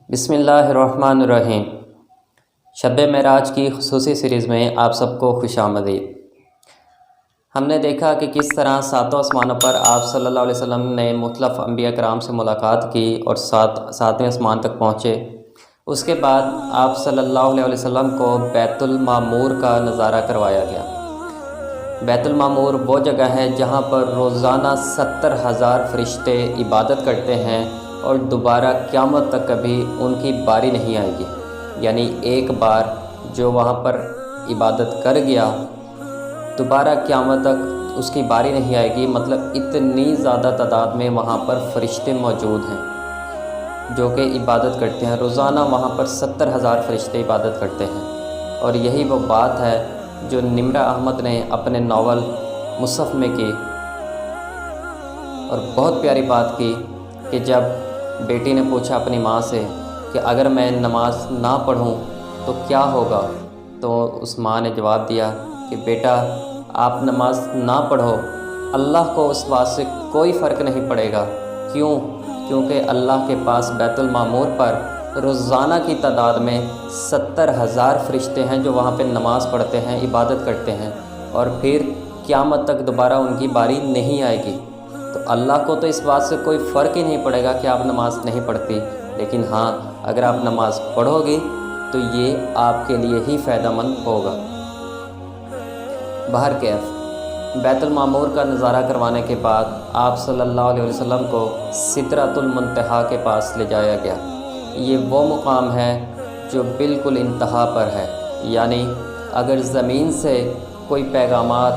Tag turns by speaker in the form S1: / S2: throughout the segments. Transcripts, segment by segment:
S1: بسم اللہ الرحمن الرحیم۔ شب معراج کی خصوصی سیریز میں آپ سب کو خوش آمدید۔ ہم نے دیکھا کہ کس طرح ساتوں آسمانوں پر آپ صلی اللہ علیہ وسلم نے مختلف انبیاء کرام سے ملاقات کی اور ساتویں آسمان تک پہنچے۔ اس کے بعد آپ صلی اللہ علیہ وسلم کو بیت المعمور کا نظارہ کروایا گیا۔ بیت المعمور وہ جگہ ہے جہاں پر روزانہ 70,000 فرشتے عبادت کرتے ہیں اور دوبارہ قیامت تک کبھی ان کی باری نہیں آئے گی۔ یعنی ایک بار جو وہاں پر عبادت کر گیا دوبارہ قیامت تک اس کی باری نہیں آئے گی، مطلب اتنی زیادہ تعداد میں وہاں پر فرشتے موجود ہیں جو کہ عبادت کرتے ہیں۔ روزانہ وہاں پر 70,000 فرشتے عبادت کرتے ہیں، اور یہی وہ بات ہے جو نمرہ احمد نے اپنے ناول مصحف میں کی، اور بہت پیاری بات کی کہ جب بیٹی نے پوچھا اپنی ماں سے کہ اگر میں نماز نہ پڑھوں تو کیا ہوگا، تو اس ماں نے جواب دیا کہ بیٹا آپ نماز نہ پڑھو، اللہ کو اس بات سے کوئی فرق نہیں پڑے گا۔ کیونکہ اللہ کے پاس بیت المعمور پر روزانہ کی تعداد میں 70,000 فرشتے ہیں جو وہاں پہ نماز پڑھتے ہیں، عبادت کرتے ہیں، اور پھر قیامت تک دوبارہ ان کی باری نہیں آئے گی۔ تو اللہ کو تو اس بات سے کوئی فرق ہی نہیں پڑے گا کہ آپ نماز نہیں پڑھتی، لیکن ہاں اگر آپ نماز پڑھو گی تو یہ آپ کے لیے ہی فائدہ مند ہوگا۔ بہرکیف بیت المعمور کا نظارہ کروانے کے بعد آپ صلی اللہ علیہ وسلم کو سدرۃ المنتہا کے پاس لے جایا گیا۔ یہ وہ مقام ہے جو بالکل انتہا پر ہے، یعنی اگر زمین سے کوئی پیغامات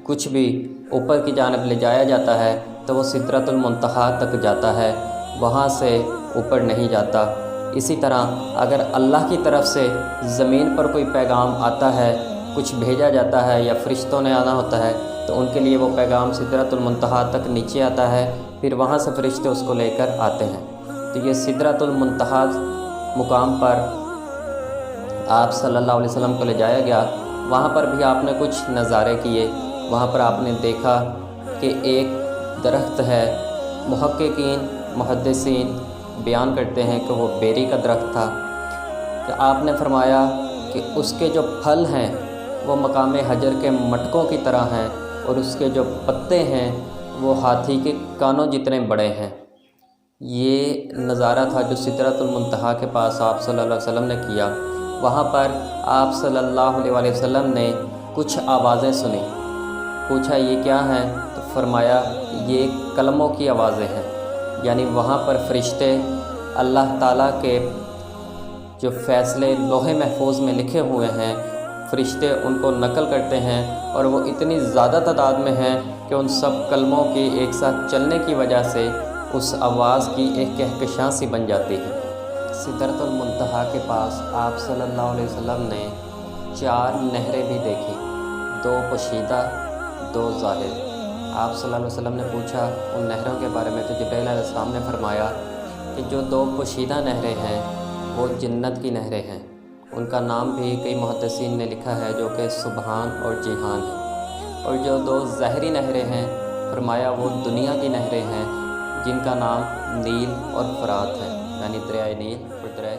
S1: کچھ بھی اوپر کی جانب لے جایا جاتا ہے تو وہ سدرۃ المنتہا تک جاتا ہے، وہاں سے اوپر نہیں جاتا۔ اسی طرح اگر اللہ کی طرف سے زمین پر کوئی پیغام آتا ہے، کچھ بھیجا جاتا ہے یا فرشتوں نے آنا ہوتا ہے، تو ان کے لیے وہ پیغام سدرۃ المنتہا تک نیچے آتا ہے، پھر وہاں سے فرشتے اس کو لے کر آتے ہیں۔ تو یہ سدرۃ المنتہا مقام پر آپ صلی اللہ علیہ وسلم کو لے جایا گیا۔ وہاں پر بھی آپ نے کچھ نظارے کیے۔ وہاں پر آپ نے دیکھا کہ ایک درخت ہے، محققین محدثین بیان کرتے ہیں کہ وہ بیری کا درخت تھا، کہ آپ نے فرمایا کہ اس کے جو پھل ہیں وہ مقام حجر کے مٹکوں کی طرح ہیں، اور اس کے جو پتے ہیں وہ ہاتھی کے کانوں جتنے بڑے ہیں۔ یہ نظارہ تھا جو سدرۃ المنتہا کے پاس آپ صلی اللہ علیہ وسلم نے کیا۔ وہاں پر آپ صلی اللہ علیہ وسلم نے کچھ آوازیں سنی۔ پوچھا یہ کیا ہیں؟ تو فرمایا یہ کلموں کی آوازیں ہیں، یعنی وہاں پر فرشتے اللہ تعالیٰ کے جو فیصلے لوح محفوظ میں لکھے ہوئے ہیں، فرشتے ان کو نقل کرتے ہیں، اور وہ اتنی زیادہ تعداد میں ہیں کہ ان سب کلموں کی ایک ساتھ چلنے کی وجہ سے اس آواز کی ایک کہکشاں سی بن جاتی ہے۔ سدرۃ المنتہا کے پاس آپ صلی اللہ علیہ وسلم نے 4 نہریں بھی دیکھی، 2 پوشیدہ 2 ظاہر۔ آپ صلی اللہ علیہ وسلم نے پوچھا ان نہروں کے بارے میں، تو جبرائیل علیہ السلام نے فرمایا کہ جو 2 پوشیدہ نہریں ہیں وہ جنت کی نہریں ہیں۔ ان کا نام بھی کئی محدثین نے لکھا ہے جو کہ سبحان اور جیحان ہے۔ اور جو 2 ظاہری نہریں ہیں فرمایا وہ دنیا کی نہریں ہیں، جن کا نام نیل اور فرات ہے، یعنی دریائے نیل اور دریائے